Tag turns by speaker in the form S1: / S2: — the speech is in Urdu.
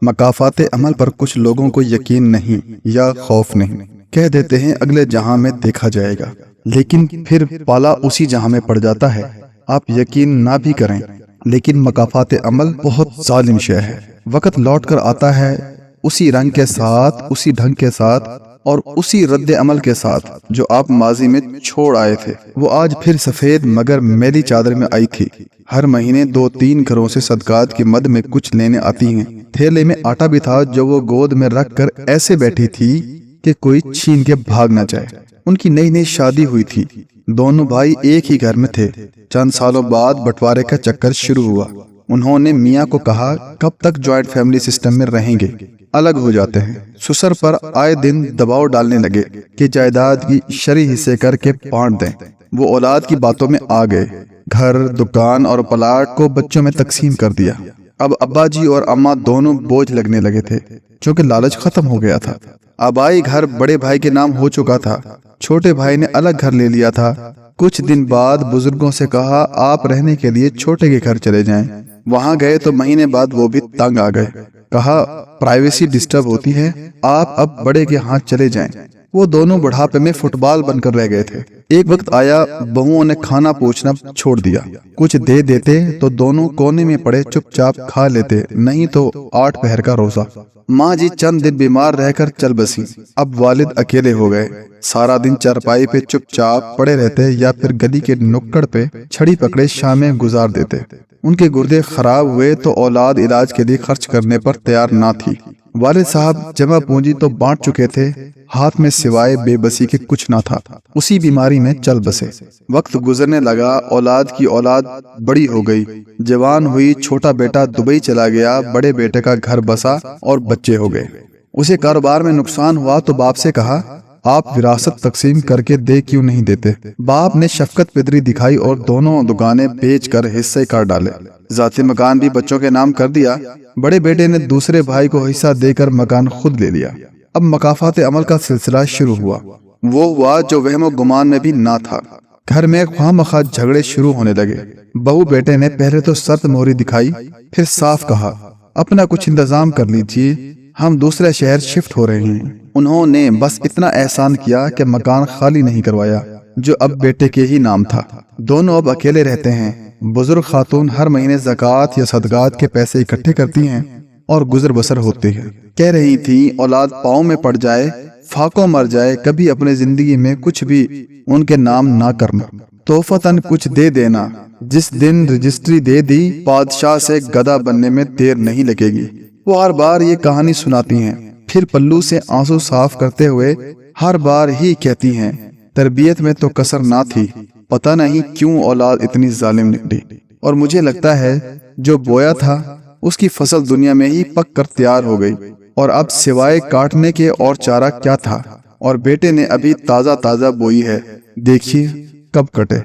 S1: مکافات عمل پر کچھ لوگوں کو یقین نہیں یا خوف نہیں، کہہ دیتے ہیں اگلے جہاں میں دیکھا جائے گا، لیکن پھر پالا اسی جہاں میں پڑ جاتا ہے۔ آپ یقین نہ بھی کریں، لیکن مکافات عمل بہت ظالم شے ہے۔ وقت لوٹ کر آتا ہے اسی رنگ کے ساتھ، اسی ڈھنگ کے ساتھ اور اسی رد عمل کے ساتھ جو آپ ماضی میں چھوڑ آئے تھے۔ وہ آج پھر سفید مگر میلی چادر میں آئی تھی۔ ہر مہینے 2-3 گھروں سے صدقات کی مد میں کچھ لینے آتی ہیں۔ تھیلے میں آٹا بھی تھا جو وہ گود میں رکھ کر ایسے بیٹھی تھی کہ کوئی چھین کے بھاگ نہ جائے۔ ان کی نئی نئی شادی ہوئی تھی، دونوں بھائی ایک ہی گھر میں تھے۔ چند سالوں بعد بٹوارے کا چکر شروع ہوا۔ انہوں نے میاں کو کہا کب تک جوائنٹ فیملی سسٹم میں رہیں گے، الگ ہو جاتے ہیں۔ سسر پر آئے دن دباؤ ڈالنے لگے کہ جائیداد کی شرعی حصے کر کے بانٹ دیں۔ وہ اولاد کی باتوں میں آ گئے، گھر، دکان اور پلاٹ کو بچوں میں تقسیم کر دیا۔ اب ابا جی اور اماں دونوں بوجھ لگنے لگے تھے، چونکہ لالچ ختم ہو گیا تھا۔ آبائی گھر بڑے بھائی کے نام ہو چکا تھا، چھوٹے بھائی نے الگ گھر لے لیا تھا۔ کچھ دن بعد بزرگوں سے کہا آپ رہنے کے لیے چھوٹے کے گھر چلے جائیں۔ وہاں گئے تو مہینے بعد وہ بھی تنگ آ گئے۔ کہا پرائیویسی ڈسٹرب ہوتی ہے، آپ اب بڑے کے ہاں چلے جائیں۔ وہ دونوں بڑھاپے میں فٹ بال بن کر رہ گئے تھے۔ ایک وقت آیا بہوؤں نے کھانا پوچھنا چھوڑ دیا۔ کچھ دے دیتے تو دونوں کونے میں پڑے چپ چاپ کھا لیتے، نہیں تو 8 پہر کا روزہ۔ ماں جی چند دن بیمار رہ کر چل بسی۔ اب والد اکیلے ہو گئے، سارا دن چارپائی پہ چپ چاپ پڑے رہتے یا پھر گلی کے نکڑ پہ چھڑی پکڑے شامیں گزار دیتے۔ ان کے گردے خراب ہوئے تو اولاد علاج کے لیے خرچ کرنے پر تیار نہ تھی۔ والد صاحب جمع پونجی تو بانٹ چکے تھے، ہاتھ میں سوائے بے بسی کے کچھ نہ تھا۔ اسی بیماری میں چل بسے۔ وقت گزرنے لگا، اولاد کی اولاد بڑی ہو گئی، جوان ہوئی۔ چھوٹا بیٹا دبئی چلا گیا، بڑے بیٹے کا گھر بسا اور بچے ہو گئے۔ اسے کاروبار میں نقصان ہوا تو باپ سے کہا آپ وراثت تقسیم کر کے دے کیوں نہیں دیتے؟ باپ نے شفقت پدری دکھائی اور دونوں دکانیں بیچ کر حصے کر ڈالے۔ ذاتی مکان بھی بچوں کے نام کر دیا۔ بڑے بیٹے نے دوسرے بھائی کو حصہ دے کر مکان خود لے لیا۔ اب مکافات عمل کا سلسلہ شروع ہوا۔ وہ ہوا جو وہم و گمان میں بھی نہ تھا۔ گھر میں خواہ مخواہ جھگڑے شروع ہونے لگے۔ بہو بیٹے نے پہلے تو سخت مہری دکھائی، پھر صاف کہا اپنا کچھ انتظام کر لیجیے، ہم دوسرے شہر شفٹ ہو رہے ہیں۔ انہوں نے بس اتنا احسان کیا کہ مکان خالی نہیں کروایا جو اب بیٹے کے ہی نام تھا۔ دونوں اب اکیلے رہتے ہیں۔ بزرگ خاتون ہر مہینے زکوٰۃ یا صدقات کے پیسے اکٹھے کرتی ہیں اور گزر بسر ہوتی ہے۔ کہہ رہی تھیں اولاد پاؤں میں پڑ جائے، فاقوں مر جائے، کبھی اپنے زندگی میں کچھ بھی ان کے نام نہ کرنا، تحفتاً کچھ دے دینا۔ جس دن رجسٹری دے دی بادشاہ سے گدھا بننے میں دیر نہیں لگے گی۔ وہ ہر بار یہ کہانی سناتی ہیں، پھر پلو سے آنسو صاف کرتے ہوئے ہر بار ہی کہتی ہیں تربیت میں تو کسر نہ تھی، پتہ نہیں کیوں اولاد اتنی ظالم نکلی، اور مجھے لگتا ہے جو بویا تھا اس کی فصل دنیا میں ہی پک کر تیار ہو گئی، اور اب سوائے کاٹنے کے اور چارہ کیا تھا، اور بیٹے نے ابھی تازہ تازہ بوئی ہے، دیکھیے کب کٹے۔